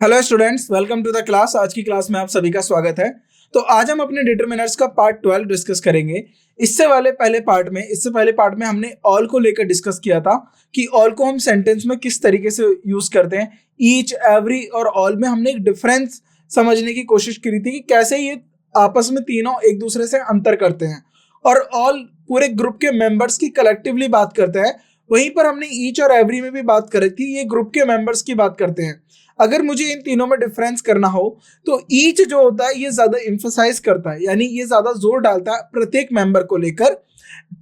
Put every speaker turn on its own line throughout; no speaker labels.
Hello students, welcome to the class. आज की class में आप सभी का स्वागत है। तो आज हम अपने डिटरमिनर्स का पार्ट 12 डिस्कस करेंगे। इससे पहले पार्ट में हमने ऑल को लेकर डिस्कस किया था कि ऑल को हम सेंटेंस में किस तरीके से यूज करते हैं। ईच, एवरी और ऑल में हमने एक डिफरेंस समझने की कोशिश करी थी कि कैसे ये आपस में तीनों एक दूसरे से अंतर करते हैं। और ऑल पूरे ग्रुप के मेंबर्स की कलेक्टिवली बात करते हैं। वहीं पर हमने ईच और एवरी में भी बात करी थी, ये ग्रुप के मेंबर्स की बात करते हैं। अगर मुझे इन तीनों में डिफरेंस करना हो तो ईच जो होता है ये ज्यादा इंफोसाइज करता है, यानी ये ज्यादा जोर डालता है प्रत्येक मेंबर को लेकर।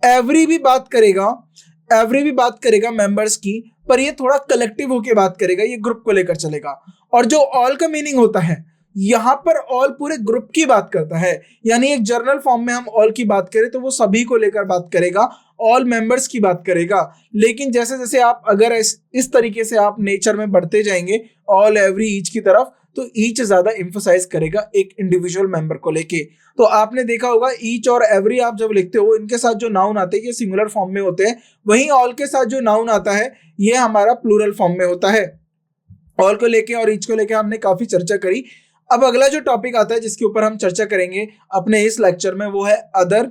एवरी भी बात करेगा, मेंबर्स की, पर ये थोड़ा कलेक्टिव होके बात करेगा, ये ग्रुप को लेकर चलेगा। और जो ऑल का मीनिंग होता है, यहाँ पर ऑल पूरे ग्रुप की बात करता है, यानी एक जर्नल फॉर्म में हम ऑल की बात करें तो वो सभी को लेकर बात करेगा, ऑल मेंबर्स की बात करेगा। लेकिन जैसे जैसे आप अगर इस तरीके से आप नेचर में बढ़ते जाएंगे ऑल, एवरी, ईच की तरफ, तो ईच ज्यादा इंफोसाइज करेगा एक इंडिविजुअल मेंबर को लेके। तो आपने देखा होगा ईच और एवरी आप जब लिखते हो, इनके साथ जो नाउन आते हैं ये सिंगुलर फॉर्म में होते हैं, वहीं ऑल के साथ जो नाउन आता है ये हमारा प्लूरल फॉर्म में होता है। ऑल को लेके और ईच को लेके हमने काफी चर्चा करी। अब अगला जो टॉपिक आता है जिसके ऊपर हम चर्चा करेंगे अपने इस लेक्चर में, वो है अदर,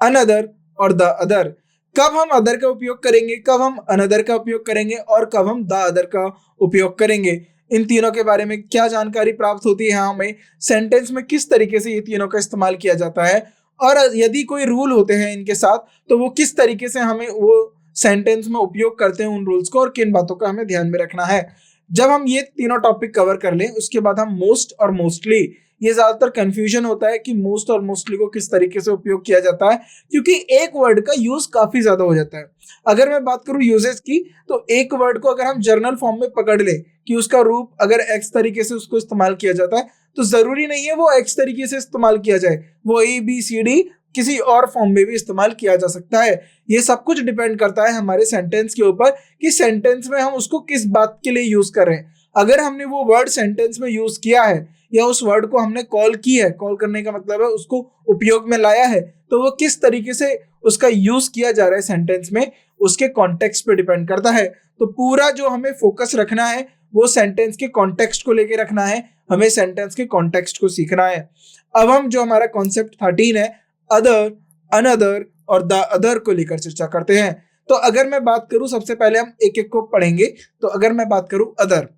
अनदर और द अदर। कब हम अदर का उपयोग करेंगे, कब हम अनदर का उपयोग करेंगे और कब हम द अदर का उपयोग करेंगे, इन तीनों के बारे में क्या जानकारी प्राप्त होती है हमें, सेंटेंस में किस तरीके से ये तीनों का इस्तेमाल किया जाता है, और यदि कोई रूल होते हैं इनके साथ तो वो किस तरीके से हमें वो सेंटेंस में उपयोग करते हैं उन रूल्स को, और किन बातों का हमें ध्यान में रखना है। जब हम ये तीनों टॉपिक कवर कर लें उसके बाद हम मोस्ट और मोस्टली, ये ज्यादातर कंफ्यूजन होता है कि मोस्ट और मोस्टली को किस तरीके से उपयोग किया जाता है, क्योंकि एक वर्ड का यूज काफी ज्यादा हो जाता है। अगर मैं बात करूं यूजेस की, तो एक वर्ड को अगर हम जर्नल फॉर्म में पकड़ ले कि उसका रूप अगर एक्स तरीके से उसको इस्तेमाल किया जाता है, तो जरूरी नहीं है वो एक्स तरीके से इस्तेमाल किया जाए, वो ए बी सी डी किसी और फॉर्म में भी इस्तेमाल किया जा सकता है। ये सब कुछ डिपेंड करता है हमारे सेंटेंस के ऊपर कि सेंटेंस में हम उसको किस बात के लिए यूज कर रहे हैं। अगर हमने वो वर्ड सेंटेंस में यूज किया है या उस वर्ड को हमने कॉल की है, कॉल करने का मतलब है उसको उपयोग में लाया है, तो वो किस तरीके से उसका यूज किया जा रहा है सेंटेंस में, उसके कॉन्टेक्स्ट पे डिपेंड करता है। तो पूरा जो हमें फोकस रखना है वो सेंटेंस के कॉन्टेक्स्ट को लेके रखना है, हमें सेंटेंस के कॉन्टेक्स्ट को सीखना है। अब हम जो हमारा कॉन्सेप्ट 13 है, अदर, अनदर और द अदर को लेकर चर्चा करते हैं। तो अगर मैं बात करूं, सबसे पहले हम एक एक को पढ़ेंगे। तो अगर मैं बात करूं अदर,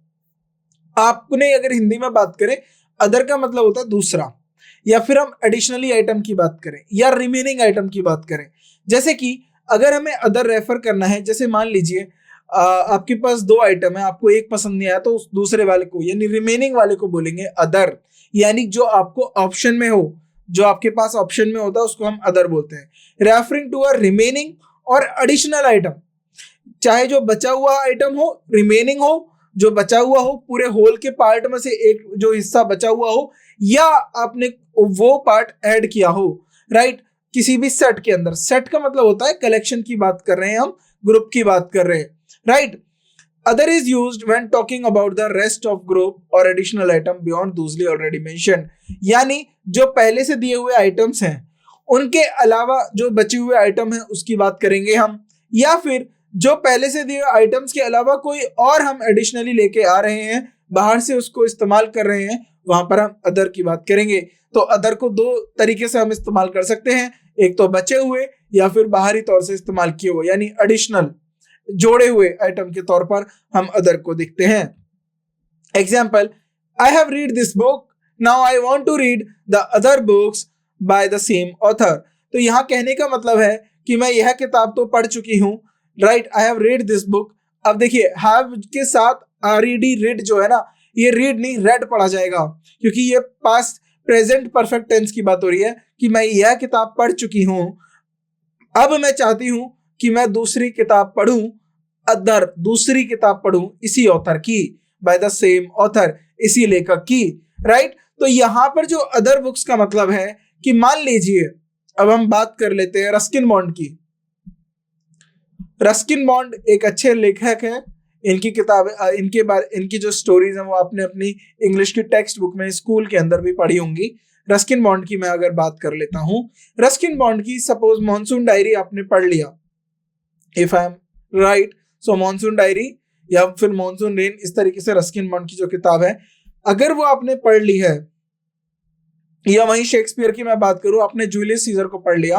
आपने अगर हिंदी में बात करें, अदर का मतलब होता है दूसरा, या फिर हम एडिशनली आइटम की बात करें या रिमेनिंग आइटम की बात करें। जैसे कि अगर हमें अदर रेफर करना है, जैसे मान लीजिए आपके पास दो आइटम है, आपको एक पसंद नहीं आया तो उस दूसरे वाले को यानी रिमेनिंग वाले को बोलेंगे अदर, यानी जो आपको ऑप्शन में हो, जो आपके पास ऑप्शन में होता है उसको हम अदर बोलते हैं, रेफरिंग टू अ रिमेनिंग और एडिशनल आइटम। चाहे जो बचा हुआ आइटम हो, रिमेनिंग हो, जो बचा हुआ हो पूरे होल के पार्ट में से एक जो हिस्सा बचा हुआ हो, या आपने वो पार्ट ऐड किया हो, राइट, किसी भी सेट के अंदर। सेट का मतलब होता है कलेक्शन की बात कर रहे हैं हम, ग्रुप की बात कर रहे हैं, right. Other is used when talking about the rest of group और एडिशनल आइटम बियॉन्ड दूसरी ऑलरेडी मेंशन्ड, यानी जो पहले से दिए हुए आइटम्स हैं उनके अलावा जो बचे हुए आइटम है उसकी बात करेंगे हम, या फिर जो पहले से दिए आइटम्स के अलावा कोई और हम एडिशनली लेके आ रहे हैं, बाहर से उसको इस्तेमाल कर रहे हैं, वहां पर हम अदर की बात करेंगे। तो अदर को दो तरीके से हम इस्तेमाल कर सकते हैं, एक तो बचे हुए या फिर बाहरी तौर से इस्तेमाल किए हुए, यानी एडिशनल जोड़े हुए आइटम के तौर पर हम अदर को देखते हैं। Example, I have read this book, now I want to read the other books by the same author. तो यहाँ कहने का मतलब है कि मैं यह किताब तो पढ़ चुकी हूँ, right, I have read this book. अब देखिए हैव के साथ आरईडी रीड जो है ना, ये रीड नहीं रेड पढ़ा जाएगा, क्योंकि ये पास्ट प्रेजेंट परफेक्ट टेंस की बात हो रही है कि मैं यह किताब पढ़ चुकी हूँ, अब मैं चाहती हूँ कि मैं दूसरी किताब पढ़ूं, अदर दूसरी किताब पढ़ूं इसी ऑथर की, बाय द सेम ऑथर, इसी लेखक की, राइट। तो यहां पर जो अदर बुक्स का मतलब है कि मान लीजिए, अब हम बात कर लेते हैं रस्किन बॉन्ड की। रस्किन बॉन्ड एक अच्छे लेखक है, इनकी किताब, इनकी जो स्टोरीज हैं वो आपने अपनी इंग्लिश की टेक्स्ट बुक में स्कूल के अंदर भी पढ़ी होंगी। रस्किन बॉन्ड की मैं अगर बात कर लेता हूं, रस्किन बॉन्ड की सपोज मॉनसून डायरी आपने पढ़ लिया, if I am right, so monsoon diary या फिर मॉनसून रेन, इस तरीके से रस्किन बॉन्ड की जो किताब है, अगर वो आपने पढ़ ली है, या वहीं शेक्सपियर की मैं बात करूं, आपने जूलियस सीजर को पढ़ लिया,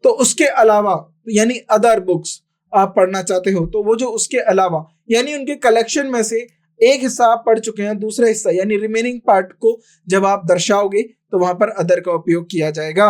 तो उसके अलावा यानी अदर बुक्स आप पढ़ना चाहते हो, तो वो जो उसके अलावा यानी उनके कलेक्शन में से एक हिस्सा आप पढ़ चुके हैं, दूसरा हिस्सा यानी रिमेनिंग पार्ट को जब आप दर्शाओगे तो वहां पर अदर का उपयोग किया जाएगा।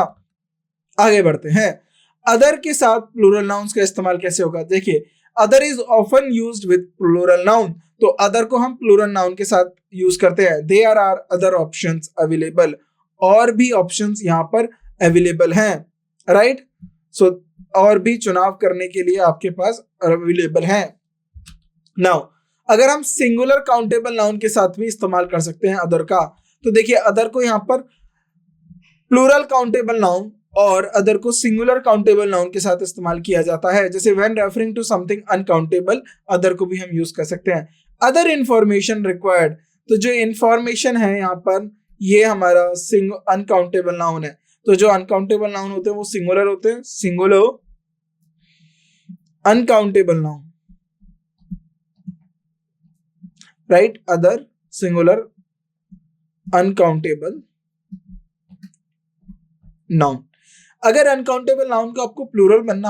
आगे बढ़ते हैं, अदर के साथ प्लूरल नाउन्स का इस्तेमाल कैसे होगा। देखिए, other is often used with plural noun, तो अदर को हम प्लूरल नाउन के साथ यूज करते हैं। There are other options available, और भी ऑप्शंस यहाँ पर अवेलेबल हैं, राइट। सो और भी चुनाव करने के लिए आपके पास अवेलेबल हैं। नाउ अगर हम सिंगुलर काउंटेबल नाउन के साथ भी इस्तेमाल कर सकते हैं अदर का, तो देखिए अदर को यहाँ पर प्लूरल काउंटेबल नाउन और अदर को सिंगुलर काउंटेबल नाउन के साथ इस्तेमाल किया जाता है। जैसे when referring to something uncountable, other को भी हम यूज कर सकते हैं। अदर इंफॉर्मेशन रिक्वायर्ड, तो जो इंफॉर्मेशन है यहाँ पर ये हमारा अनकाउंटेबल नाउन है। तो जो अनकाउंटेबल नाउन होते हैं वो सिंगुलर होते हैं, singular uncountable noun, right. Other singular uncountable noun. अगर अनकाउंटेबल नाउन को आपको प्लूरल बनाना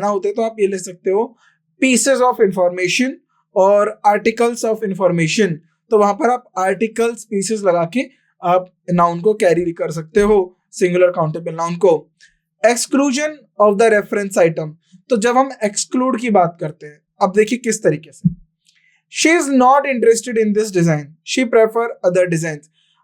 होता है तो आप ये ले सकते हो पीसेस ऑफ इंफॉर्मेशन और आर्टिकल्स ऑफ इंफॉर्मेशन। तो वहां पर आप आर्टिकल्स पीसेस लगा के आप नाउन को कैरी कर सकते हो, सिंगुलर काउंटेबल नाउन को। Exclusion of the reference item, तो जब हम एक्सक्लूड की बात करते हैं, अब देखिए किस तरीके से, she is not interested in this design, she prefer other design.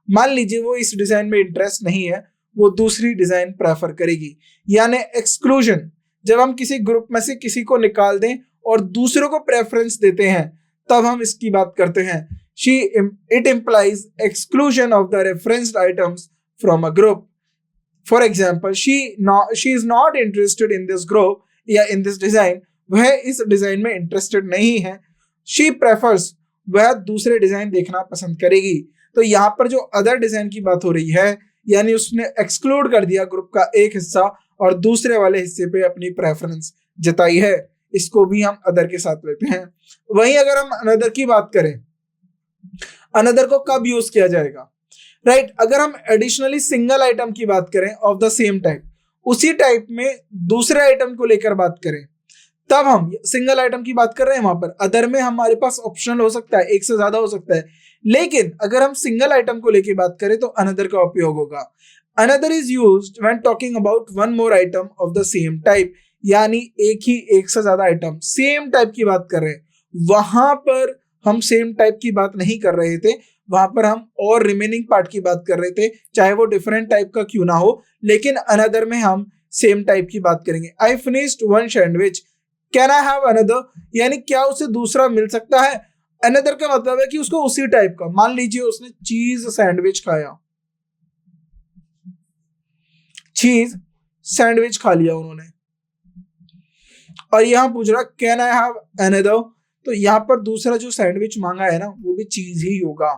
मान लीजिए वो इस डिजाइन में इंटरेस्ट नहीं है, वो दूसरी डिजाइन प्रेफर करेगी। यानी एक्सक्लूजन, जब हम किसी ग्रुप में से किसी को निकाल दें और दूसरों को प्रेफरेंस देते हैं, तब हम इसकी बात करते हैं। It implies exclusion of the referenced items from a group. For example, she is not interested in this group या in this design, वह इस डिजाइन में इंटरेस्टेड नहीं है। She prefers, वह दूसरे डिजाइन देखना पसंद करेगी। तो यहाँ पर जो अदर डिजाइन की बात हो रही है, यानी उसने एक्सक्लूड कर दिया ग्रुप का एक हिस्सा और दूसरे वाले हिस्से पे अपनी प्रेफरेंस जताई है, इसको भी हम अदर के साथ लेते हैं। वहीं अगर हम अनदर की बात करें, अनदर को कब यूज किया जाएगा, राइट। अगर हम एडिशनली सिंगल आइटम की बात करें ऑफ द सेम टाइप, उसी टाइप में दूसरे आइटम को लेकर बात करें, तब हम सिंगल आइटम की बात कर रहे हैं। वहां पर अदर में हमारे पास ऑप्शनल हो सकता है, एक से ज्यादा हो सकता है, लेकिन अगर हम सिंगल आइटम को लेकर बात करें तो अनदर का उपयोग होगा। Another is used when talking about one more item of the same type, यानी एक से ज्यादा आइटम सेम टाइप की बात कर रहे हैं। वहां पर हम सेम टाइप की बात नहीं कर रहे थे, वहां पर हम और रिमेनिंग पार्ट की बात कर रहे थे, चाहे वो डिफरेंट टाइप का क्यों ना हो, लेकिन अनदर में हम सेम टाइप की बात करेंगे। I finished one sandwich, can I have another, यानी क्या उसे दूसरा मिल सकता है। अनदर का मतलब है कि उसको उसी टाइप का, मान लीजिए उसने चीज सैंडविच खाया, चीज सैंडविच खा लिया उन्होंने, और यहां पूछ रहा कैन आई हैव अनदर, तो यहाँ पर दूसरा जो सैंडविच मांगा है ना, वो भी चीज ही होगा,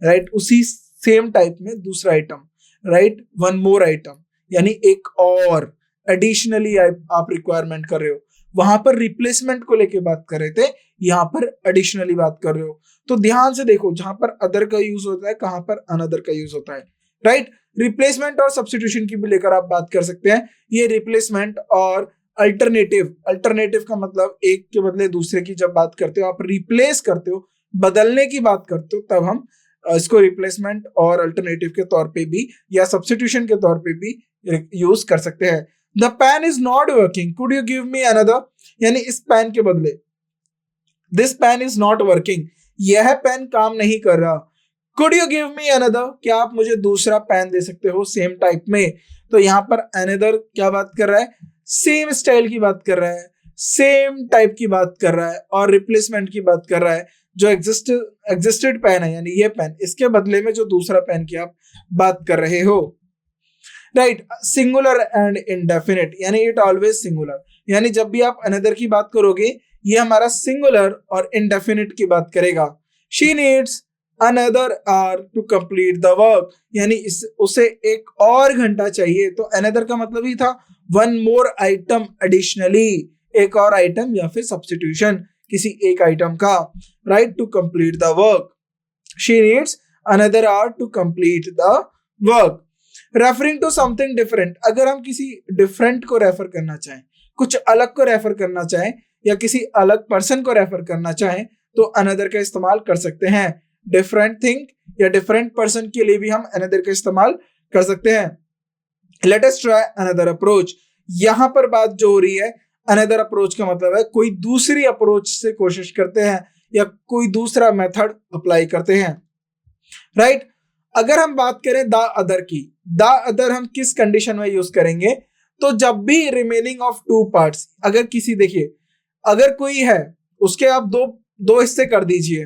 राइट। उसी सेम टाइप में दूसरा item, right, one more item, यानी एक और एडिशनली आप रिक्वायरमेंट कर रहे हो। वहां पर रिप्लेसमेंट को लेके बात कर रहे थे, यहाँ पर एडिशनली बात कर रहे हो। तो ध्यान से देखो, जहां पर अदर का यूज होता है, कहां पर अनदर का यूज होता है, राइट। रिप्लेसमेंट और सब्स्टिट्यूशन की भी लेकर आप बात कर सकते हैं। ये रिप्लेसमेंट और अल्टरनेटिव का मतलब एक के बदले दूसरे की जब बात करते हो, आप रिप्लेस करते हो, बदलने की बात करते हो, तब हम इसको रिप्लेसमेंट और अल्टरनेटिव के तौर पे भी या सब्स्टिट्यूशन के तौर पे भी यूज कर सकते हैं। The pen is not working, could you give me another, यानी इस पेन के बदले, this pen is not working, यह पेन काम नहीं कर रहा। Could you give me another, क्या आप मुझे दूसरा पेन दे सकते हो सेम टाइप में। तो यहाँ पर अनदर क्या बात कर रहा है, सेम स्टाइल की बात कर रहा है, सेम टाइप की बात कर रहा है, और रिप्लेसमेंट की बात कर रहा है। जो एग्जिस्टेड पेन है, यानी ये पेन, इसके बदले में जो दूसरा पेन की आप बात कर रहे हो, राइट। सिंगुलर एंड इंडेफिनिट, यानी इट ऑलवेज सिंगुलर, यानी जब भी आप अनदर की बात करोगे, ये हमारा सिंगुलर और इंडेफिनिट की बात करेगा। She needs another hour to complete the work, यानी उसे एक और घंटा चाहिए। तो अनदर का मतलब ही था वन मोर आइटम एडिशनली, एक और आइटम या फिर सब्स्टिट्यूशन किसी एक आइटम का, right, to complete the work. She needs another hour to complete the work. Referring to something different, अगर हम किसी different को रेफर करना चाहें, कुछ अलग को रेफर करना चाहें या किसी अलग पर्सन को रेफर करना चाहें तो another का इस्तेमाल कर सकते हैं. different thing या different person के लिए भी हम another का इस्तेमाल कर सकते हैं. Let us try another approach. यहां पर बात जो हो रही है another approach का मतलब है कोई दूसरी अप्रोच से कोशिश करते हैं या कोई दूसरा मेथड अप्लाई करते हैं. राइट अगर हम बात करें द अदर की, द अदर हम किस कंडीशन में यूज करेंगे? तो जब भी रिमेनिंग ऑफ टू पार्ट्स, अगर किसी देखिए अगर कोई है उसके आप दो हिस्से कर दीजिए.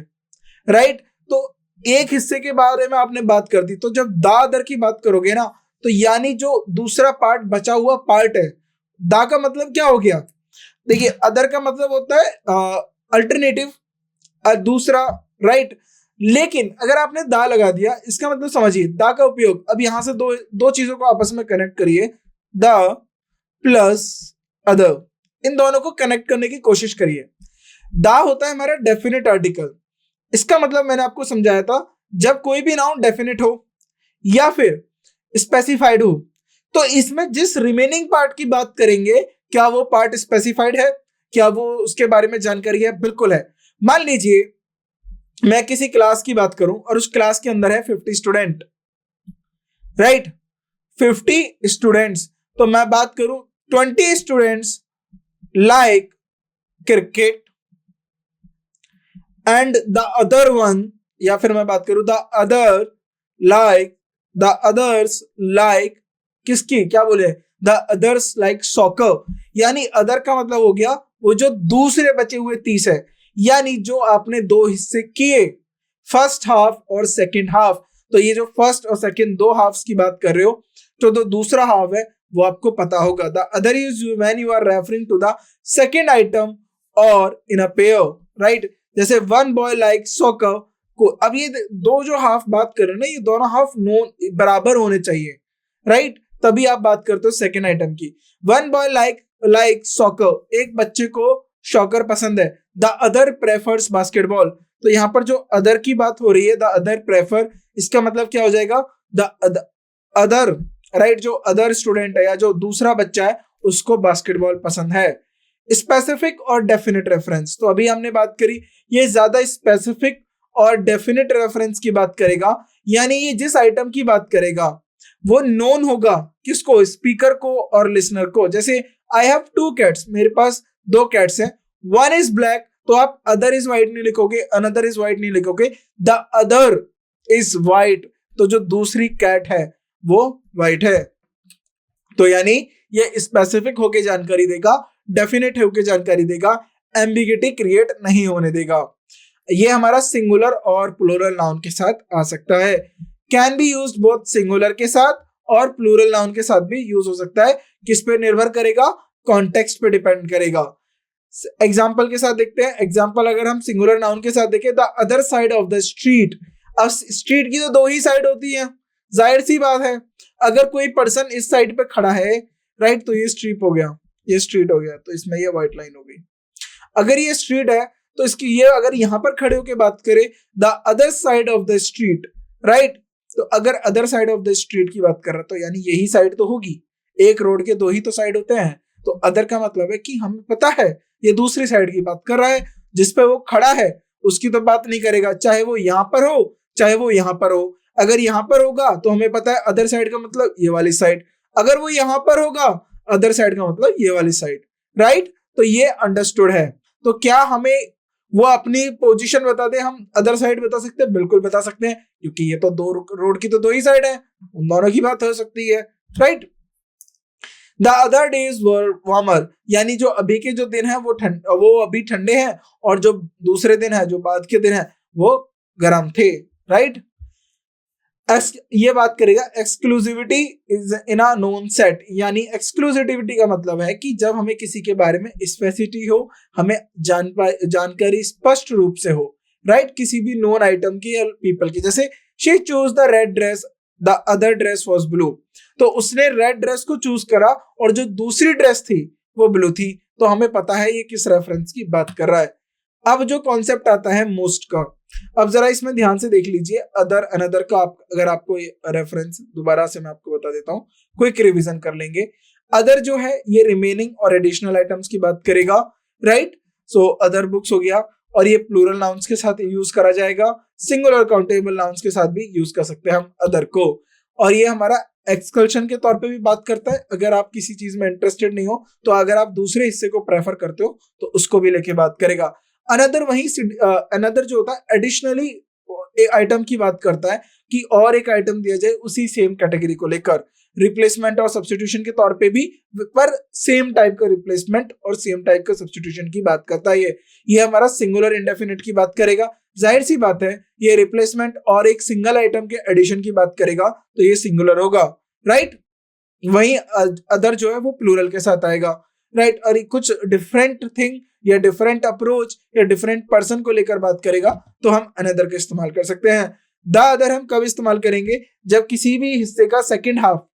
राइट तो एक हिस्से के बारे में आपने बात कर दी, तो जब द अदर की बात करोगे ना तो यानी जो दूसरा पार्ट बचा हुआ पार्ट है, दा का मतलब क्या हो गया? देखिए अदर का मतलब होता है अल्टरनेटिव, दूसरा. राइट लेकिन अगर आपने दा लगा दिया इसका मतलब समझिए दा का उपयोग, अब यहां से दो चीजों को आपस में कनेक्ट करिए, द प्लस अदर, इन दोनों को कनेक्ट करने की कोशिश करिए. दा होता है हमारा डेफिनेट आर्टिकल. इसका मतलब मैंने आपको समझाया था जब कोई भी नाउन डेफिनेट हो या फिर स्पेसिफाइड हो तो इसमें जिस रिमेनिंग पार्ट की बात करेंगे क्या वो पार्ट स्पेसिफाइड है, क्या वो उसके बारे में जानकारी है? बिल्कुल है. मान लीजिए मैं किसी क्लास की बात करूं और उस क्लास के अंदर है 50 स्टूडेंट. राइट 50 स्टूडेंट्स, तो मैं बात करूं 20 students like cricket and the other one, या फिर मैं बात करूं द अदर्स लाइक किसकी, क्या बोले, द अदर्स लाइक सॉकर. यानी अदर का मतलब हो गया वो जो दूसरे बचे हुए 30 है, यानी जो आपने दो हिस्से किए, फर्स्ट हाफ और सेकंड हाफ. तो ये जो फर्स्ट और सेकंड दो हाफ्स की बात कर रहे हो तो जो दूसरा हाफ है वो आपको पता होगा. The other is when you are referring to the second item और इन अ पेयर. राइट जैसे वन बॉय लाइक सॉकर को, अब ये दो जो हाफ बात कर रहे हैं ना ये दोनों हाफ बराबर होने चाहिए. राइट तभी आप बात करते हो सेकंड आइटम की. वन बॉय लाइक सॉकर, एक बच्चे को सॉकर पसंद है. द अदर प्रेफर्स बास्केटबॉल, तो यहाँ पर जो अदर की बात हो रही है द अदर प्रेफर, इसका मतलब क्या हो जाएगा? The other. राइट जो अदर स्टूडेंट है या जो दूसरा बच्चा है उसको बास्केटबॉल पसंद है. स्पेसिफिक और डेफिनेट रेफरेंस, तो अभी हमने बात करी ये ज्यादा स्पेसिफिक और डेफिनेट रेफरेंस की बात करेगा, यानी ये जिस आइटम की बात करेगा वो नोन होगा किसको? स्पीकर को और लिसनर को. जैसे आई हैव 2 कैट्स, मेरे पास 2 कैट्स हैं, वन इज ब्लैक, तो आप अदर इज व्हाइट नहीं लिखोगे, अनदर इज व्हाइट नहीं लिखोगे, द अदर इज व्हाइट, तो जो दूसरी कैट है वो व्हाइट है. तो यानी ये स्पेसिफिक होके जानकारी देगा, डेफिनेट होके जानकारी देगा, एम्बिगिटी क्रिएट नहीं होने देगा. ये हमारा सिंगुलर और प्लूरल नाउन के साथ आ सकता है. Can be used both singular के साथ और प्लूरल नाउन के साथ भी यूज हो सकता है. किस पे निर्भर करेगा? कॉन्टेक्स्ट पे डिपेंड करेगा. एग्जाम्पल के साथ देखते हैं. एग्जाम्पल अगर हम सिंगुलर नाउन के साथ देखें, the other side of the street. अब स्ट्रीट की तो 2 ही साइड होती है, जाहिर सी बात है. अगर कोई पर्सन इस साइड पे खड़ा है, राइट, तो ये स्ट्रीट हो गया, ये स्ट्रीट हो गया, तो इसमें ये व्हाइट लाइन हो गई. अगर ये स्ट्रीट है तो इसकी ये अगर यहां पर खड़े होकर बात करें the other side of the street, right, तो अगर other side of the street की बात कर रहा तो यानी यही साइड तो होगी. एक रोड के 2 ही तो साइड होते हैं, तो अदर का मतलब है कि हमें पता है ये दूसरी साइड की बात कर रहा है, जिसपे वो खड़ा है उसकी तो बात नहीं करेगा, चाहे वो यहां पर हो चाहे वो यहां पर हो. अगर यहां पर होगा तो हमें पता है अदर साइड का मतलब ये वाली साइड, अगर वो यहां पर होगा अदर साइड का मतलब ये वाली साइड. राइट तो ये अंडरस्टूड है. तो क्या हमें वो अपनी पोजीशन बता दे, हम अदर साइड बता सकते हैं? बिल्कुल बता सकते हैं, क्योंकि ये तो दो रोड की तो 2 ही साइड है, उन दोनों की बात हो सकती है. Right the other days were warmer, यानी जो अभी के जो दिन है वो अभी ठंडे हैं और जो दूसरे दिन है, जो बाद के दिन है, वो गर्म थे. राइट ये बात करेगा exclusivity is in a known set, यानी एक्सक्लूसिविटी का मतलब है कि जब हमें किसी के बारे में स्पेसिफिसिटी हो, हमें जानकारी स्पष्ट रूप से हो. राइट किसी भी नोन आइटम की या पीपल की. जैसे she choose the red dress, the other dress was blue, तो उसने रेड ड्रेस को चूज करा और जो दूसरी ड्रेस थी वो ब्लू थी, तो हमें पता है ये किस रेफरेंस की बात कर रहा है. अब जो कॉन्सेप्ट आता है मोस्ट का, अब जरा इसमें ध्यान से देख लीजिए। अदर अनदर का अगर आपको रेफरेंस दोबारा से मैं आपको बता देता हूँ, क्विक रिवीजन कर लेंगे। अदर जो है ये रिमेनिंग और एडिशनल आइटम्स की बात करेगा, राइट। सो अदर बुक्स हो गया, और ये प्लूरल नाउन्स के साथ यूज करा जाएगा, सिंगुलर काउंटेबल नाउन्स के साथ भी यूज कर सकते हैं हम अदर को। और ये हमारा एक्सकल्शन के तौर पे भी बात करता है। अगर आप किसी चीज में इंटरेस्टेड नहीं हो, तो अगर आप दूसरे हिस्से को प्रेफर करते हो तो उसको भी लेके बात करेगा। अनदर वही अनदर जो होता है एडिशनली आइटम की बात करता है कि और एक आइटम दिया जाए उसी सेम कैटेगरी को लेकर, रिप्लेसमेंट और सब्स्टिट्यूशन के तौर पे भी, पर सेम टाइप का रिप्लेसमेंट और सेम टाइप का सब्स्टिट्यूशन की बात करता है। ये हमारा सिंगुलर इंडेफिनिट की बात करेगा। जाहिर सी बात है ये रिप्लेसमेंट और एक सिंगल आइटम के एडिशन की बात करेगा तो ये सिंगुलर होगा, राइट। वहीं अदर जो है वो प्लूरल के साथ आएगा, राइट। और कुछ डिफरेंट थिंग या डिफरेंट अप्रोच या डिफरेंट पर्सन को लेकर बात करेगा तो हम अनदर का इस्तेमाल कर सकते हैं। द अदर हम कब इस्तेमाल करेंगे? जब किसी भी हिस्से का सेकंड हाफ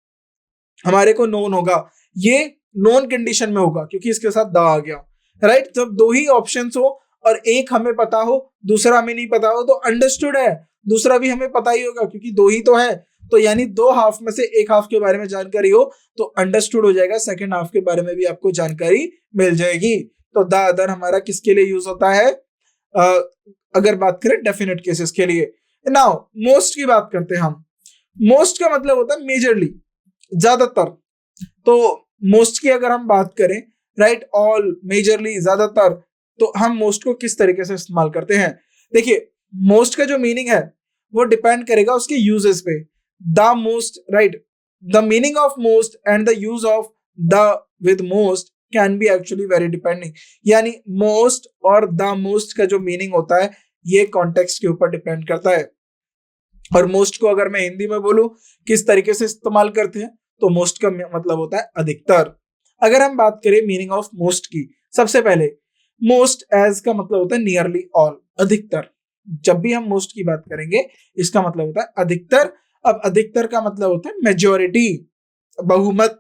हमारे को नोन होगा, ये नोन कंडीशन में होगा क्योंकि इसके साथ द आ गया, राइट। जब दो ही ऑप्शंस हो और एक हमें पता हो दूसरा हमें नहीं पता हो तो अंडरस्टूड है, दूसरा भी हमें पता ही होगा क्योंकि दो ही तो है। तो यानी दो हाफ में से एक हाफ के बारे में जानकारी हो तो अंडरस्टूड हो जाएगा, सेकंड हाफ के बारे में भी आपको जानकारी मिल जाएगी। तो द अदर हमारा किसके लिए यूज होता है? अगर बात करें डेफिनेट केसेस के लिए। नाउ मोस्ट की बात करते हैं हम। मोस्ट का मतलब होता है मेजरली, ज्यादातर। तो मोस्ट की अगर हम बात करें, राइट, ऑल, मेजरली, ज्यादातर, तो हम मोस्ट को किस तरीके से इस्तेमाल करते हैं? देखिए मोस्ट का जो मीनिंग है वो डिपेंड करेगा उसके यूजेस पे। The most, right, the meaning of most and the use of the with most can be actually very depending. यानी मोस्ट और द मोस्ट का जो मीनिंग होता है ये कॉन्टेक्स्ट के ऊपर डिपेंड करता है। और मोस्ट को अगर मैं हिंदी में बोलूं किस तरीके से इस्तेमाल करते हैं तो मोस्ट का मतलब होता है अधिकतर। अगर हम बात करें मीनिंग ऑफ मोस्ट की, सबसे पहले मोस्ट एज का मतलब होता है नियरली ऑल, अधिकतर। जब भी हम मोस्ट की बात करेंगे इसका मतलब होता है अधिकतर। अब अधिकतर का मतलब होता है मेजॉरिटी, बहुमत।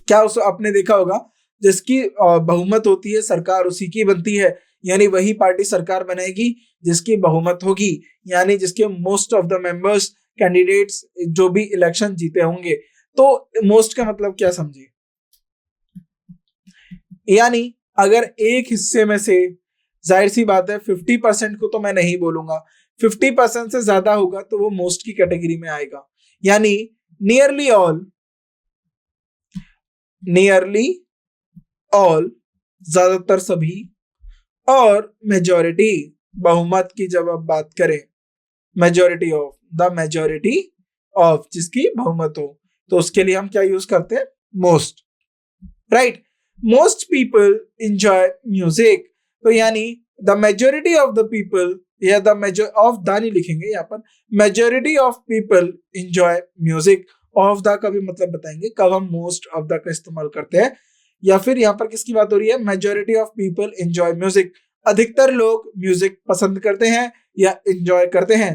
क्या उस आपने देखा होगा जिसकी बहुमत होती है सरकार उसी की बनती है, यानी वही पार्टी सरकार बनाएगी जिसकी बहुमत होगी, यानी जिसके most of the members candidates जो भी इलेक्शन जीते होंगे। तो मोस्ट का मतलब क्या समझिए, यानी अगर एक हिस्से में से, जाहिर सी बात है 50% को तो मैं नहीं बोलूंगा, 50% से ज्यादा होगा तो वो मोस्ट की कैटेगरी में आएगा। यानी नियरली ऑल, नियरली ऑल, ज्यादातर सभी, और मेजॉरिटी, बहुमत की जब आप बात करें, majority of, the majority of, जिसकी बहुमत हो, तो उसके लिए हम क्या यूज करते हैं? Most, right. Most people enjoy music, तो यानी the majority of the people, या द मेजर ऑफ द नहीं लिखेंगे यहाँ पर, majority of people enjoy music. Of the का भी मतलब बताएंगे कब हम मोस्ट ऑफ द का इस्तेमाल करते हैं। या फिर यहाँ पर किसकी बात हो रही है? Majority of people enjoy music, अधिकतर लोग म्यूजिक पसंद करते हैं या एंजॉय करते हैं।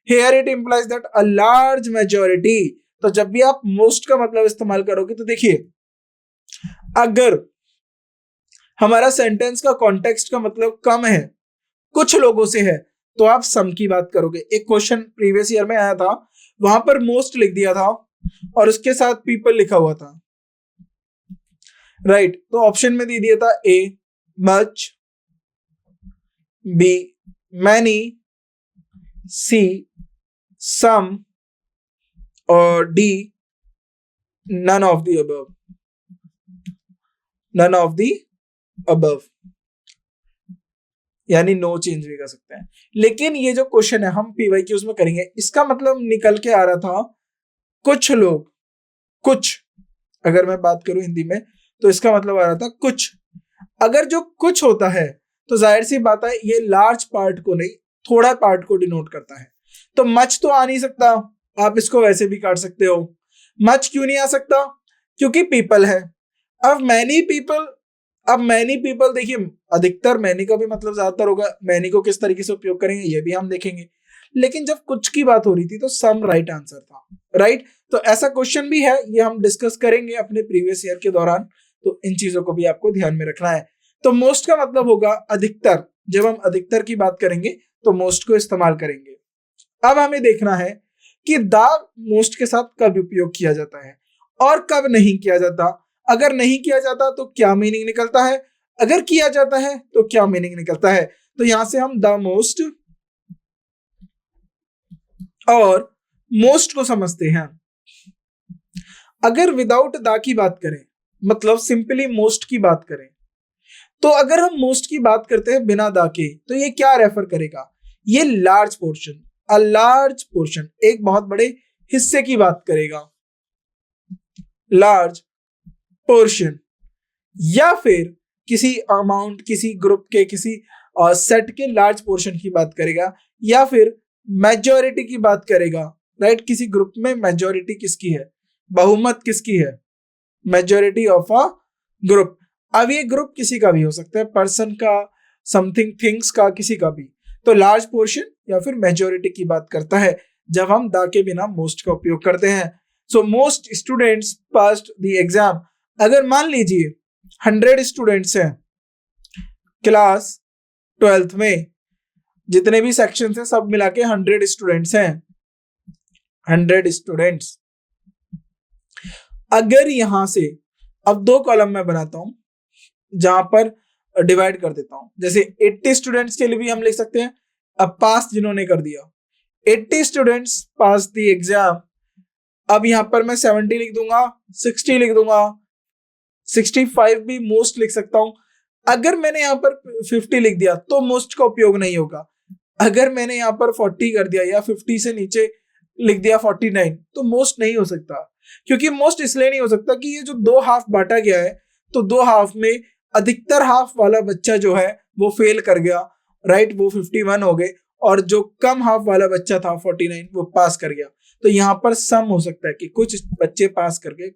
Here it implies that a large majority. तो जब भी आप मोस्ट का मतलब इस्तेमाल करोगे तो देखिए, अगर हमारा सेंटेंस का कॉन्टेक्स्ट का मतलब कम है, कुछ लोगों से है, तो आप सम की बात करोगे। एक क्वेश्चन प्रीवियस ईयर में आया था, वहां पर मोस्ट लिख दिया था और उसके साथ पीपल लिखा हुआ था, राइट। तो ऑप्शन में दे दिया था A much, B many, C some, और D none of the above, none of the above, यानी नो चेंज भी कर सकते हैं। लेकिन ये जो क्वेश्चन है हम पीवाईक्यूज में करेंगे, इसका मतलब निकल के आ रहा था कुछ लोग, कुछ, अगर मैं बात करूं हिंदी में तो इसका मतलब आ रहा था कुछ। अगर जो कुछ होता है तो जाहिर सी बात है ये लार्ज पार्ट को नहीं, थोड़ा पार्ट को डिनोट करता है। तो मच तो आ नहीं सकता, आप इसको वैसे भी काट सकते हो। मच क्यों नहीं आ सकता? क्योंकि पीपल है। अब मैनी पीपल, अब मैनी पीपल, देखिए अधिकतर, मैनी का भी मतलब ज्यादातर होगा, मैनी को किस तरीके से उपयोग करेंगे ये भी हम देखेंगे। लेकिन जब कुछ की बात हो रही थी तो सम राइट आंसर था, राइट। तो ऐसा क्वेश्चन भी है, ये हम डिस्कस करेंगे अपने प्रीवियस ईयर के दौरान, तो इन चीजों को भी आपको ध्यान में रखना है। तो मोस्ट का मतलब होगा अधिकतर। जब हम अधिकतर की बात करेंगे तो मोस्ट को इस्तेमाल करेंगे। अब हमें देखना है कि द मोस्ट के साथ कब उपयोग किया जाता है और कब नहीं किया जाता। अगर नहीं किया जाता तो क्या मीनिंग निकलता है, अगर किया जाता है तो क्या मीनिंग निकलता है। तो यहां से हम द मोस्ट और मोस्ट को समझते हैं। अगर विदाउट द की बात करें, मतलब सिंपली मोस्ट की बात करें, तो अगर हम मोस्ट की बात करते हैं बिना द के, तो ये क्या रेफर करेगा, ये large portion, a large portion, एक बहुत बड़े हिस्से की बात करेगा, लार्ज पोर्शन, या फिर किसी अमाउंट, किसी ग्रुप के, किसी सेट के लार्ज पोर्शन की बात करेगा, या फिर मेजॉरिटी की बात करेगा। राइट, किसी ग्रुप में मेजॉरिटी किसकी है, बहुमत किसकी है, मेजॉरिटी ऑफ अ ग्रुप। अब ये ग्रुप किसी का भी हो सकता है, पर्सन का, समथिंग, थिंग्स का, किसी का भी। तो लार्ज पोर्शन या फिर मेजॉरिटी की बात करता है जब हम द के बिना मोस्ट का उपयोग करते हैं। So most students passed the exam. अगर मान लीजिए 100 स्टूडेंट्स हैं क्लास 12th में, जितने भी सेक्शन हैं सब मिला के 100 स्टूडेंट्स हैं, 100 स्टूडेंट्स। अगर यहां से अब दो कॉलम में बनाता हूं जहां पर डिवाइड कर देता हूं, जैसे 80 स्टूडेंट्स के लिए भी हम लिख सकते हैं। अब पास जिन्होंने कर दिया, 80 स्टूडेंट्स पास द एग्जाम। अब यहां पर मैं 70 लिख दूंगा, 60 लिख दूंगा, 65 भी मोस्ट लिख सकता हूं। अगर मैंने यहां पर 50 लिख दिया तो मोस्ट का उपयोग नहीं होगा। अगर मैंने यहां पर 40 कर दिया या 50 से नीचे लिख दिया 49, तो मोस्ट नहीं हो सकता। क्योंकि मोस्ट इसलिए नहीं हो सकता कि ये जो दो हाफ बांटा गया है, तो दो हाफ में अधिकतर हाफ वाला बच्चा जो है वो फेल कर गया, राइट, वो 51 हो गए, और जो कम हाफ वाला बच्चा था 49 वो पास कर गया। तो यहाँ पर सम हो सकता है कि कुछ बच्चे पास कर गए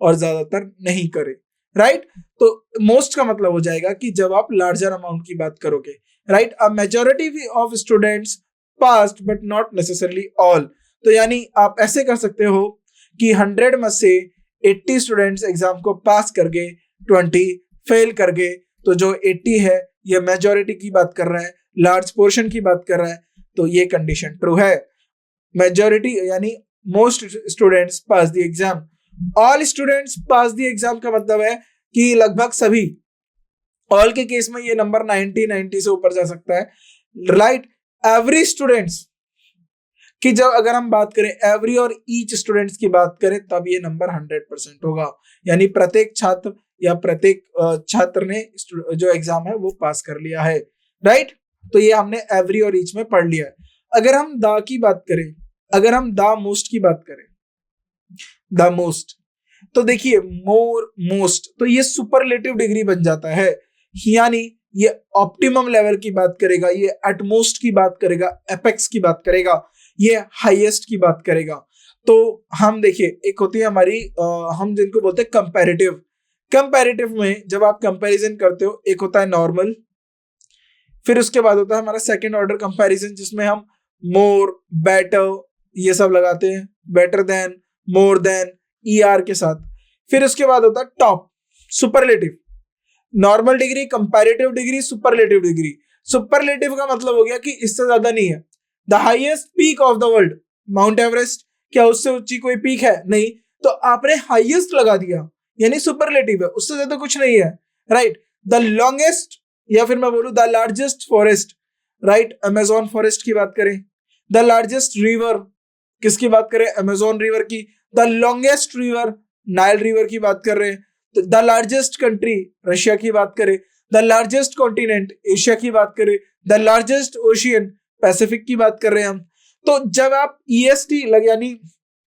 और ज्यादातर नहीं करे, राइट। तो मोस्ट का मतलब हो जाएगा कि जब आप लार्जर अमाउंट की बात करोगे, right. A majority of students passed but not necessarily all. तो यानी आप ऐसे कर सकते हो कि 100 में से 80 स्टूडेंट्स एग्जाम को पास कर गए, 20 फेल कर गए। तो जो 80 है ये मेजॉरिटी की बात कर रहा है, लार्ज पोर्शन की बात कर रहा है, तो ये कंडीशन ट्रू है। मेजॉरिटी यानी most students pass the exam. All students pass the exam का मतलब है कि लगभग सभी। ऑल के केस में ये नंबर 90 से ऊपर जा सकता है, राइट। एवरी स्टूडेंट्स कि जब अगर हम बात करें एवरी और ईच स्टूडेंट्स की बात करें, तब ये नंबर 100% होगा, यानी प्रत्येक छात्र या प्रत्येक छात्र ने जो एग्जाम है वो पास कर लिया है, राइट। तो ये हमने एवरी और ईच में पढ़ लिया है। अगर हम द की बात करें, अगर हम द मोस्ट की बात करें, द मोस्ट, तो देखिए मोर, मोस्ट, तो ये सुपरलेटिव डिग्री बन जाता है, यानी ये ऑप्टिमम लेवल की बात करेगा, ये एटमोस्ट की बात करेगा, एपेक्स की बात करेगा, ये हाईएस्ट की बात करेगा। तो हम देखिए, एक होती है हमारी हम जिनको बोलते हैं कंपैरेटिव। कंपैरेटिव में जब आप कंपैरिजन करते हो, एक होता है नॉर्मल, फिर उसके बाद होता है हमारा सेकंड ऑर्डर कंपैरिजन, जिसमें हम मोर, बेटर ये सब लगाते हैं, better than, more than, ER के साथ। फिर उसके बाद होता है top, superlative. Normal degree, comparative degree, superlative degree. Superlative का मतलब हो गया कि इससे ज्यादा नहीं है। The highest peak of the world, mount Everest, क्या उससे ऊंची कोई पीक है? नहीं, तो आपने हाईएस्ट लगा दिया, यानी सुपरलेटिव है, उससे ज्यादा कुछ नहीं है, राइट। द लॉन्गेस्ट, या फिर मैं बोलूं the largest forest, right, Amazon forest की बात करें। द लार्जेस्ट रिवर, किसकी बात करें? अमेजोन रिवर की। The longest river, Nile river की बात कर रहे हैं। द लार्जेस्ट कंट्री, रशिया की बात करें। द लार्जेस्ट कॉन्टिनेंट, एशिया की बात करें। द लार्जेस्ट ओशियन, पैसिफिक की बात कर रहे हैं हम। तो जब आप ईएसटी लग, यानी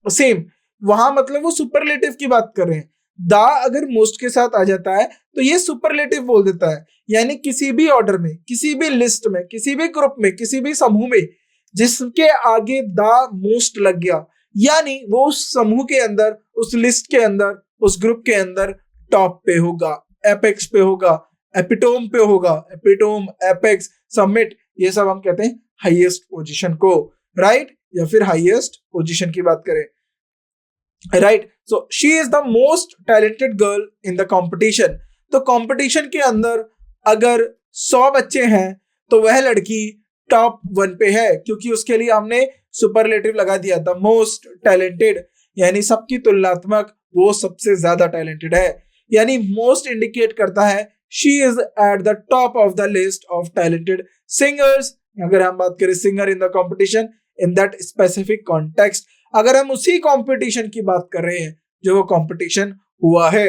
सेम, वहां मतलब वो सुपरलेटिव की बात कर रहे हैं। द अगर मोस्ट के साथ आ जाता है तो ये सुपरलेटिव बोल देता है, यानी किसी भी ऑर्डर में, किसी भी लिस्ट में, किसी भी ग्रुप में, किसी भी समूह में जिसके आगे द मोस्ट लग गया, यानी वो उस समूह के अंदर, उस लिस्ट के अंदर, उस ग्रुप के अंदर टॉप पे होगा, एपेक्स पे होगा, एपिटोम पे होगा। एपिटोम, एपेक्स, समिट, ये सब हम कहते हैं हाईएस्ट पोजीशन को, राइट, या फिर हाईएस्ट पोजीशन की बात करें, right. So she is the most talented girl in the competition. तो कंपटीशन के अंदर अगर 100 बच्चे हैं तो वह लड़की टॉप 1 पे है, क्योंकि उसके लिए हमने सुपरलेटिव लगा दिया था, मोस्ट टैलेंटेड, यानी सबकी तुलनात्मक वो सबसे ज्यादा टैलेंटेड है। यानी मोस्ट इंडिकेट करता है she is at the top of the list of talented singers. अगर हम बात करें singer in the competition in that specific context, अगर हम उसी कंपटीशन की बात कर रहे हैं जो वो कंपटीशन हुआ है,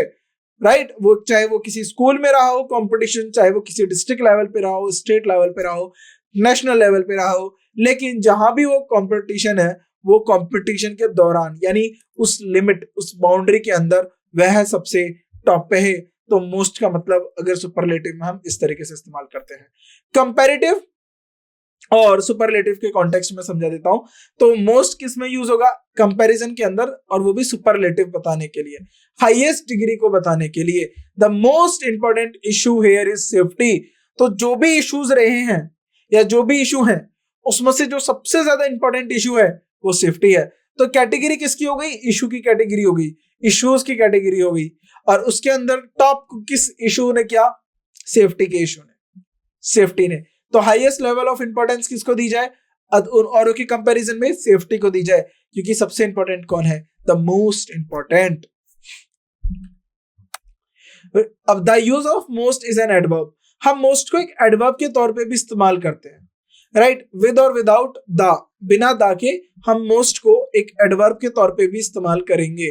राइट, वो चाहे वो किसी स्कूल में रहा हो कंपटीशन, चाहे वो किसी डिस्ट्रिक्ट लेवल पे रहा हो, स्टेट लेवल पे रहा हो, नेशनल लेवल पे रहा हो, लेकिन जहां भी वो कंपटीशन है वो कंपटीशन के दौरान यानी उस लिमिट, उस बाउंड्री के अंदर वह सबसे टॉप पे है। तो मोस्ट का मतलब अगर सुपरलेटिव में हम इस तरीके से इस्तेमाल करते हैं। कंपैरेटिव और सुपरलेटिव के कॉन्टेक्स्ट में समझा देता हूं। तो मोस्ट किस में यूज होगा? कंपैरिजन के अंदर, और वो भी सुपरलेटिव बताने के लिए, हाईएस्ट डिग्री को बताने के लिए। The most important issue here is safety. तो जो भी इश्यूज रहे हैं या जो भी इशू है उसमें से जो सबसे ज्यादा इंपॉर्टेंट इशू है वो सेफ्टी है। तो कैटेगरी किसकी हो गई? इशू की कैटेगरी हो गई, इश्यूज की कैटेगरी हो गई, और उसके अंदर टॉप किस इशू ने किया? सेफ्टी के इशू ने, सेफ्टी ने। तो हाईएस्ट लेवल ऑफ इंपॉर्टेंस किसको दी जाए? औरों के कंपैरिजन में सेफ्टी को दी जाए, क्योंकि सबसे इंपॉर्टेंट कौन है? The most important. अब the use of most is an adverb. हम मोस्ट को एक एडवर्ब के तौर पे भी इस्तेमाल करते हैं, राइट, विद और विदाउट द, बिना द के हम मोस्ट को एक एडवर्ब के तौर पे भी इस्तेमाल करेंगे,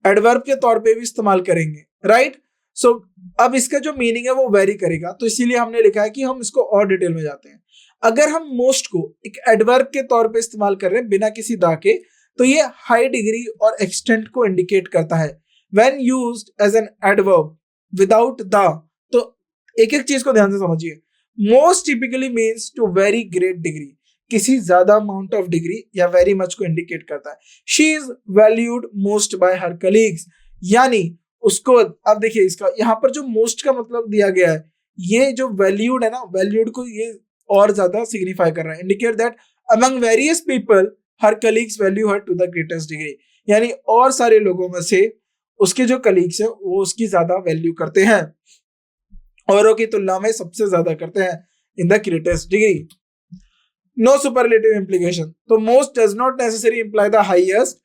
एडवर्ब के तौर पे भी इस्तेमाल करेंगे, राइट। सो अब इसका जो मीनिंग है वो वेरी करेगा, तो इसीलिए हमने लिखा है कि हम इसको और डिटेल में जाते हैं। अगर हम मोस्ट को एक एडवर्ब के तौर पे इस्तेमाल कर रहे हैं बिना किसी दा के, तो ये हाई डिग्री और एक्सटेंट को इंडिकेट करता है। When used as an adverb without the, तो एक एक चीज को ध्यान से समझिए। Most typically means to very great degree, किसी ज्यादा अमाउंट ऑफ डिग्री या वेरी मच को इंडिकेट करता है। She is valued most by her colleagues, यानी उसको, अब देखिए इसका यहाँ पर जो मोस्ट का मतलब दिया गया है, ये जो वैल्यूड है ना, वैल्यूड को ये और ज्यादा सिग्निफाई कर रहा है। Indicate that among various people her colleagues value her to the greatest degree, यानी और सारे लोगों में से उसके जो कलीग्स है वो उसकी ज्यादा वैल्यू करते हैं, औरों की तुलना में सबसे ज्यादा करते हैं in the greatest degree. No superlative implication, तो most does not necessary imply the highest,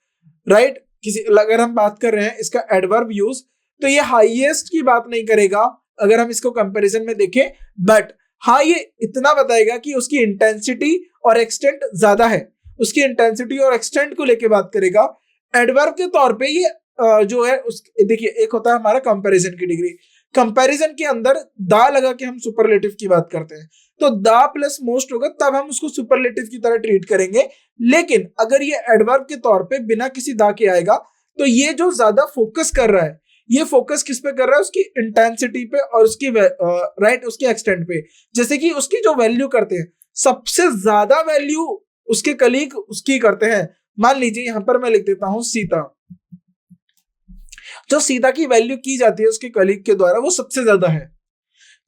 right. किसी, अगर हम बात कर रहे हैं इसका एडवर्ब यूज, तो ये हाईएस्ट की बात नहीं करेगा अगर हम इसको कंपैरिजन में देखें, बट हाँ ये इतना बताएगा कि उसकी इंटेंसिटी और एक्सटेंट ज्यादा है, उसकी इंटेंसिटी और एक्सटेंट को लेके बात करेगा। एडवर्ब के तौर पे ये जो है उस, देखिए एक होता है हमारा कंपैरिजन की डिग्री, कंपैरिजन के अंदर दा लगा के हम सुपरलेटिव की बात करते हैं, तो दा प्लस मोस्ट होगा तब हम उसको सुपरलेटिव की तरह ट्रीट करेंगे। लेकिन अगर ये एडवर्ब के तौर पे बिना किसी दा के आएगा, तो ये जो ज्यादा फोकस कर रहा है, ये फोकस किस पे कर रहा है? उसकी इंटेंसिटी पे और उसकी राइट उसके एक्सटेंट पे। जैसे कि उसकी जो वैल्यू करते हैं, सबसे ज्यादा वैल्यू उसके कलीग उसकी करते हैं। मान लीजिए यहां पर मैं लिख देता हूं सीता, जो सीता की वैल्यू की जाती है उसके कलीग के द्वारा वो सबसे ज्यादा है।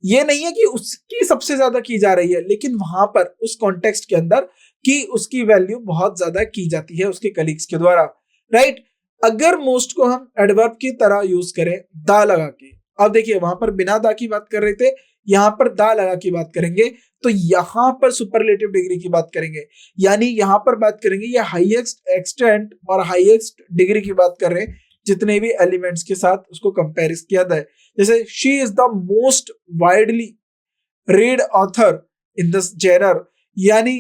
ये नहीं है कि उसकी सबसे ज्यादा की जा रही है, लेकिन वहां पर उस कॉन्टेक्स्ट के अंदर कि उसकी वैल्यू बहुत ज्यादा की जाती है उसके कलीग्स के द्वारा, राइट। अगर मोस्ट को हम एडवर्ब की तरह यूज करें दा लगा के, अब देखिए वहां पर बिना दा की बात कर रहे थे, यहां पर दा लगा की बात करेंगे, तो यहां पर सुपरलेटिव डिग्री की बात करेंगे, यानी यहां पर बात करेंगे ये हाईएस्ट एक्सटेंट और हाईएस्ट डिग्री की बात कर रहे हैं, जितने भी एलिमेंट्स के साथ उसको कंपेयर किया जाए। जैसे she is the most widely read author in this genre, यानी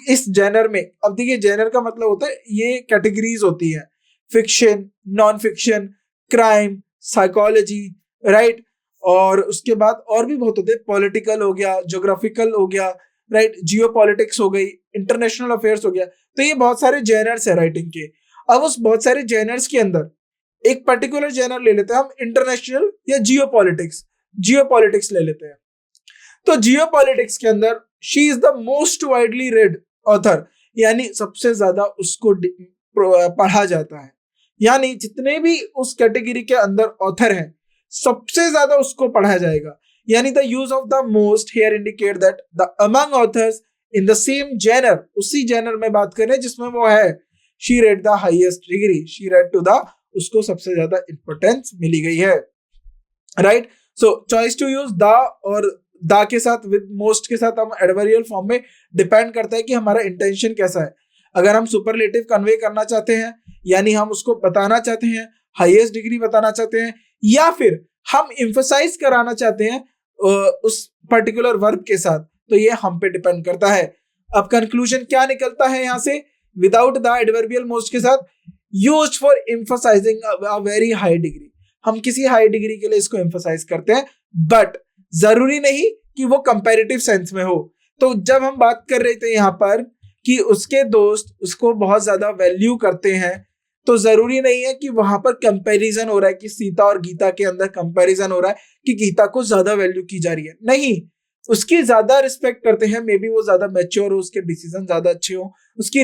इस जेनर में, अब देखिए जेनर का मतलब होता है ये कैटेगरीज होती है, fiction, non fiction, crime, psychology, right, और उसके बाद और भी बहुत होते हैं, पॉलिटिकल हो गया, ज्योग्राफिकल हो गया, राइट, जियोपॉलिटिक्स हो गई, इंटरनेशनल अफेयर्स हो गया। तो ये बहुत सारे जेनर्स है राइटिंग के। अब उस बहुत सारे जेनर्स के अंदर एक पर्टिकुलर जेनर ले लेते हैं हम, इंटरनेशनल या जियोपॉलिटिक्स, जियोपॉलिटिक्स ले लेते हैं। तो जियोपॉलिटिक्स के अंदर she is the most widely red author, यानी सबसे ज्यादा उसको पढ़ा जाता है, यानी जितने भी उस कैटेगरी के अंदर ऑथर हैं सबसे ज्यादा उसको पढ़ा जाएगा। यानी the use of the most here indicate that the among authors in the same genre, उसी जेनर में बात करें जिसमें वो है, she read the highest degree, she read to the, उसको सबसे ज्यादा इंपॉर्टेंस मिली गई है, right. So choice to use the और द के साथ विद मोस्ट के साथ हम एडवर्बियल फॉर्म में डिपेंड करता है कि हमारा इंटेंशन कैसा है। अगर हम सुपरलेटिव कन्वे करना चाहते हैं, यानी हम उसको बताना चाहते हैं, हाईएस्ट डिग्री बताना चाहते हैं, या फिर हम एम्फसाइज कराना चाहते हैं उस पर्टिकुलर वर्ब के साथ, तो ये हम पे डिपेंड करता है। अब कंक्लूजन क्या निकलता है यहाँ से, विदाउट द एडवर्बियल मोस्ट के साथ, used for emphasising a very high degree, हम किसी हाई डिग्री के लिए इसको एम्फसाइज करते हैं, बट जरूरी नहीं कि वो कंपैरेटिव सेंस में हो। तो जब हम बात कर रहे थे यहाँ पर कि उसके दोस्त उसको बहुत ज्यादा वैल्यू करते हैं, तो जरूरी नहीं है कि वहां पर कंपैरिजन हो रहा है कि सीता और गीता के अंदर कंपैरिजन हो रहा है कि गीता को ज्यादा वैल्यू की जा रही है, नहीं, उसकी ज्यादा रिस्पेक्ट करते हैं, मे बी वो ज्यादा मैच्योर हो, उसके डिसीजन ज्यादा अच्छे हो, उसकी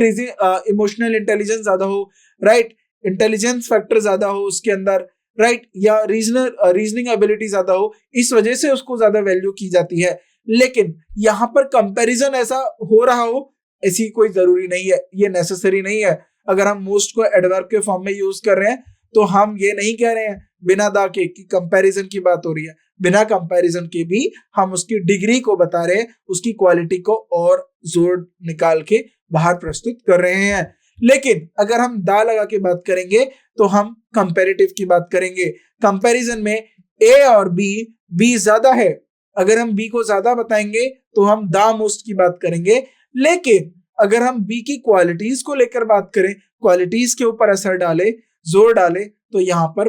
इमोशनल इंटेलिजेंस ज्यादा हो, राइट, इंटेलिजेंस फैक्टर ज्यादा हो उसके अंदर, राइट, या रीजनिंग एबिलिटी ज्यादा हो, इस वजह से उसको ज्यादा वैल्यू की जाती है। लेकिन यहाँ पर कंपैरिजन ऐसा हो रहा हो, ऐसी कोई जरूरी नहीं है, ये नेसेसरी नहीं है। अगर हम मोस्ट को एडवर्ब के फॉर्म में यूज कर रहे हैं तो हम ये नहीं कह रहे हैं बिना दा के कि कंपैरिजन की बात हो रही है, बिना कंपैरिजन के भी हम उसकी डिग्री को बता रहे हैं, उसकी क्वालिटी को और जोर निकाल के बाहर प्रस्तुत कर रहे हैं। लेकिन अगर हम दा लगा के बात करेंगे तो हम कंपैरेटिव की बात करेंगे। कंपैरिजन में ए और बी ज्यादा है, अगर हम बी को ज्यादा बताएंगे तो हम दा मोस्ट की बात करेंगे। लेकिन अगर हम बी की क्वालिटीज को लेकर बात करें, क्वालिटीज के ऊपर असर डाले, जोर डाले, तो यहाँ पर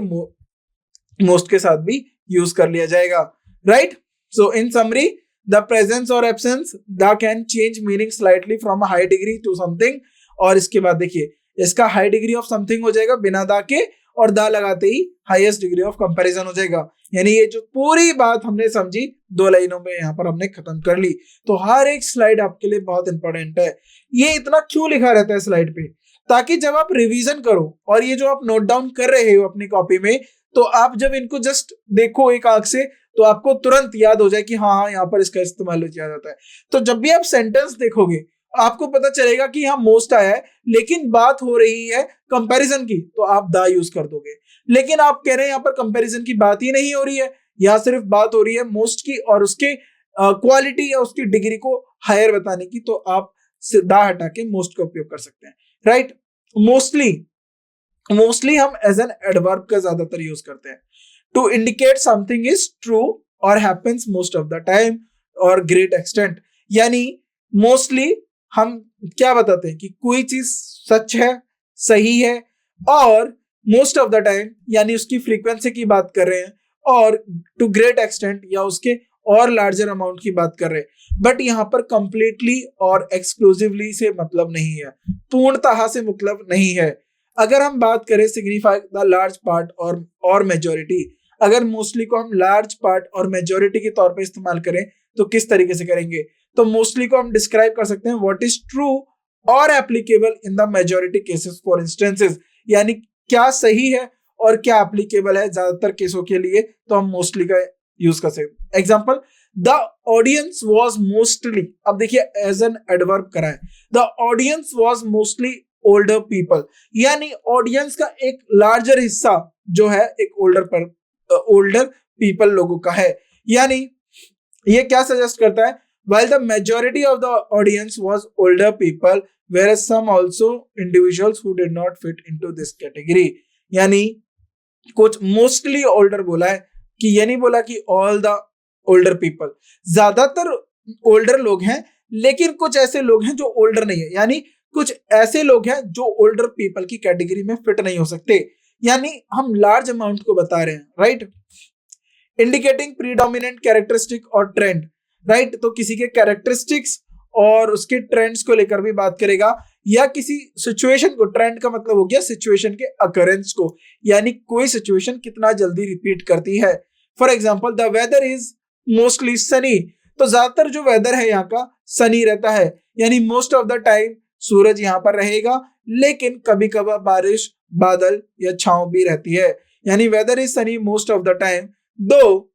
मोस्ट के साथ भी यूज कर लिया जाएगा, right. So in summary, the presence और absence the can change meaning slightly from a high degree to something, और इसके बाद देखिए इसका हाई डिग्री ऑफ समथिंग हो जाएगा बिना दा के, और दा लगाते ही हाईएस्ट डिग्री ऑफ कंपैरिजन हो जाएगा। यानी ये जो पूरी बात हमने समझी 2 लाइनों में यहाँ पर हमने खत्म कर ली। तो हर एक स्लाइड आपके लिए बहुत इंपॉर्टेंट है। ये इतना क्यों लिखा रहता है स्लाइड पे, ताकि जब आप रिवीजन करो और ये जो आप नोट डाउन कर रहे हो अपनी कॉपी में, तो आप जब इनको जस्ट देखो एक आंख से, तो आपको तुरंत याद हो जाए कि हाँ यहाँ पर इसका इस्तेमाल किया जाता है। तो जब भी आप सेंटेंस देखोगे आपको पता चलेगा कि यहाँ मोस्ट आया है, लेकिन बात हो रही है कंपैरिजन की, तो आप दा यूज कर दोगे। लेकिन आप कह रहे हैं यहाँ पर कंपैरिजन की बात ही नहीं हो रही है, यहाँ सिर्फ बात हो रही है मोस्ट की और उसके क्वालिटी या उसकी डिग्री को हायर बताने की, तो आप दा हटा के मोस्ट का उपयोग कर सकते हैं, राइट। मोस्टली हम एज एन एडवर्ब का ज्यादातर यूज करते हैं to indicate something is true और happens most of the time और ग्रेट एक्सटेंट। यानी मोस्टली हम क्या बताते हैं कि कोई चीज सच है, सही है, और मोस्ट ऑफ द टाइम यानी उसकी फ्रीक्वेंसी की बात कर रहे हैं, और टू ग्रेट एक्सटेंट या उसके और लार्जर अमाउंट की बात कर रहे हैं। बट यहाँ पर कंप्लीटली और एक्सक्लूसिवली से मतलब नहीं है, पूर्णतः से मतलब नहीं है। अगर हम बात करें सिग्निफाई द लार्ज पार्ट और मेजोरिटी, अगर मोस्टली को हम लार्ज पार्ट और मेजोरिटी के तौर पे इस्तेमाल करें तो किस तरीके से करेंगे, तो मोस्टली को हम डिस्क्राइब कर सकते हैं व्हाट इज ट्रू और applicable in the majority cases for instances, यानी क्या सही है और क्या एप्लीकेबल है ज्यादातर केसों के लिए, तो हम मोस्टली का यूज कर सकते हैं। Example, the audience was mostly, अब देखिए एज एन एडवर्ब करा है, the audience was mostly older people, यानी ऑडियंस का एक लार्जर हिस्सा जो है एक ओल्डर पीपल लोगों का है। यानी ये क्या सजेस्ट करता है, while the majority of the audience was older people, whereas some also individuals who did not fit into this category, यानी कुछ mostly older बोला है, कि ये नहीं बोला कि all the older people, ज्यादातर older लोग हैं, लेकिन कुछ ऐसे लोग हैं जो older नहीं है, यानी कुछ ऐसे लोग हैं जो older people की कैटेगरी में फिट नहीं हो सकते, यानी हम लार्ज अमाउंट को बता रहे हैं, राइट। इंडिकेटिंग प्रीडोमिनेंट कैरेक्टरिस्टिक और ट्रेंड, राइट, तो किसी के कैरेक्टरिस्टिक्स और उसके ट्रेंड्स को लेकर भी बात करेगा, या किसी सिचुएशन को, ट्रेंड का मतलब हो गया सिचुएशन के अकरेंस को, यानी कोई सिचुएशन कितना जल्दी रिपीट करती है। For example, the weather is mostly sunny, तो ज्यादातर जो वेदर है यहाँ का सनी रहता है, यानी मोस्ट ऑफ द टाइम सूरज यहाँ पर रहेगा, लेकिन कभी कभार बारिश, बादल या छांव भी रहती है, यानी weather is sunny most of the time though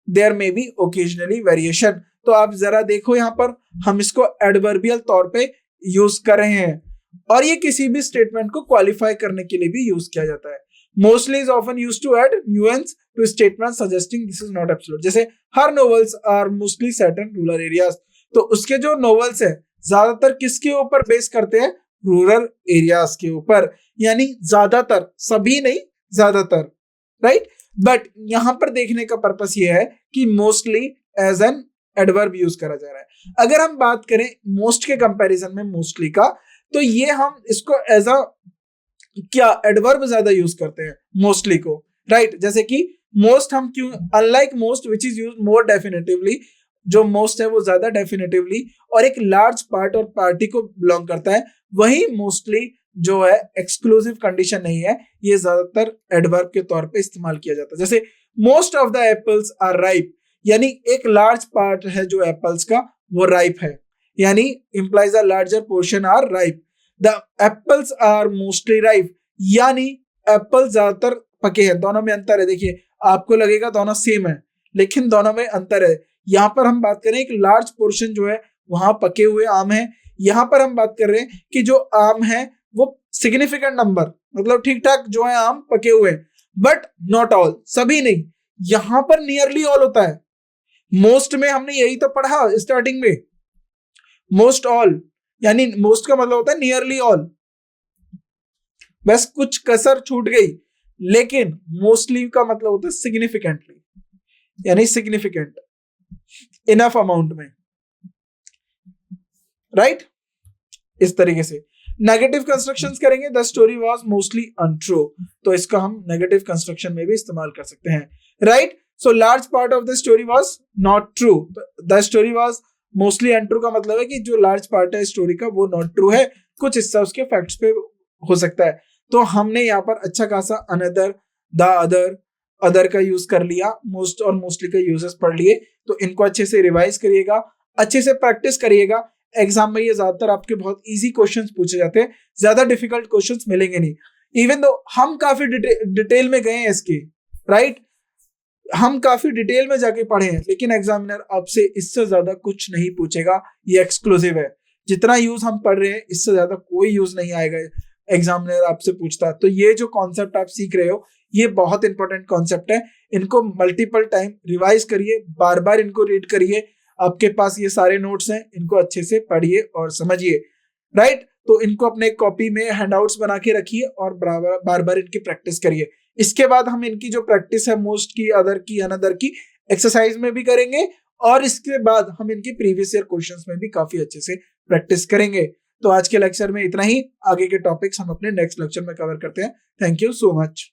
there may be occasionally variation. तो आप जरा देखो यहाँ पर हम इसको एडवर्बियल तौर पे यूज कर रहे हैं, और ये किसी भी स्टेटमेंट को क्वालिफाई करने के लिए भी यूज किया जाता है। Mostly is often used to add nuance to statement suggesting this is not absolute. जैसे her novels are mostly set in rural areas, तो उसके जो नॉवेल्स है ज्यादातर किसके ऊपर बेस करते हैं, रूरल एरियाज के ऊपर, यानी ज्यादातर, सभी नहीं ज्यादातर, राइट। बट यहां पर देखने का पर्पस ये है कि mostly as an adverb use करा जा रहा है। अगर हम बात करें मोस्ट के कंपैरिजन में मोस्टली का, तो ये हम इसको एज अ क्या एडवर्ब ज्यादा यूज करते हैं मोस्टली को, राइट। जैसे कि मोस्ट हम क्यों, unlike most which is use more definitively, जो मोस्ट है वो ज्यादा डेफिनेटिवली और एक लार्ज पार्ट और पार्टी को बिलोंग करता है, वही मोस्टली जो है एक्सक्लूसिव कंडीशन नहीं है, ये ज्यादातर एडवर्ब के तौर पे इस्तेमाल किया जाता है। जैसे most of the apples are ripe, यानी एक लार्ज पार्ट है जो एप्पल्स का वो राइप है, यानी implies a larger portion are ripe. The apples are mostly ripe, यानी एप्पल ज्यादातर पके हैं। दोनों में अंतर है, देखिए आपको लगेगा दोनों सेम है, लेकिन दोनों में अंतर है। यहाँ पर हम बात करें एक लार्ज पोर्शन जो है वहां पके हुए आम है, यहाँ पर हम बात कर रहे हैं कि जो आम है वो सिग्निफिकेंट नंबर, मतलब ठीक ठाक जो है आम पके हुए, बट नॉट ऑल, सभी नहीं। यहां पर नियरली ऑल होता है। मोस्ट में हमने यही तो पढ़ा स्टार्टिंग में, मोस्ट ऑल, यानी मोस्ट का मतलब होता है नियरली ऑल, बस कुछ कसर छूट गई। लेकिन मोस्टली का मतलब होता है सिग्निफिकेंटली, यानी सिग्निफिकेंट इनफ अमाउंट में, राइट। इस तरीके से नेगेटिव कंस्ट्रक्शंस करेंगे, the story was mostly untrue, तो इसका हम नेगेटिव कंस्ट्रक्शन में भी इस्तेमाल कर सकते हैं, right. So large part of the story was not true, the story was mostly untrue का मतलब है कि जो लार्ज पार्ट है स्टोरी का वो नॉट ट्रू है, कुछ हिस्सा उसके फैक्ट्स पे हो सकता है। तो हमने यहाँ पर अच्छा खासा अनदर, द अदर, अदर का यूज कर लिया, मोस्ट और मोस्टली का यूजेस पढ़ लिए। तो इनको अच्छे से रिवाइज करिएगा, अच्छे से प्रैक्टिस करिएगा। एग्जाम में ये ज्यादातर आपके बहुत इजी क्वेश्चंस पूछे जाते हैं, ज्यादा डिफिकल्ट क्वेश्चंस मिलेंगे नहीं। इवन दो हम काफी डिटेल में गए हैं इसके, राइट, हम काफी डिटेल में जाके पढ़े हैं, लेकिन एग्जामिनर आपसे इससे ज्यादा कुछ नहीं पूछेगा, ये एक्सक्लूसिव है। जितना यूज हम पढ़ रहे हैं इससे ज्यादा कोई यूज नहीं आएगा एग्जामिनर आपसे पूछता। तो ये जो कॉन्सेप्ट आप सीख रहे हो ये बहुत इंपॉर्टेंट कॉन्सेप्ट है, इनको मल्टीपल टाइम रिवाइज करिए, बार बार इनको रीड करिए। आपके पास ये सारे नोट्स हैं, इनको अच्छे से पढ़िए और समझिए, राइट। तो इनको अपने कॉपी में हैंडआउट्स बना के रखिए और बार बार इनकी प्रैक्टिस करिए। इसके बाद हम इनकी जो प्रैक्टिस है मोस्ट की, अदर की, अनदर की एक्सरसाइज में भी करेंगे, और इसके बाद हम इनकी प्रीवियस ईयर क्वेश्चंस में भी काफी अच्छे से प्रैक्टिस करेंगे। तो आज के लेक्चर में इतना ही, आगे के टॉपिक्स हम अपने नेक्स्ट लेक्चर में कवर करते हैं। Thank you so much.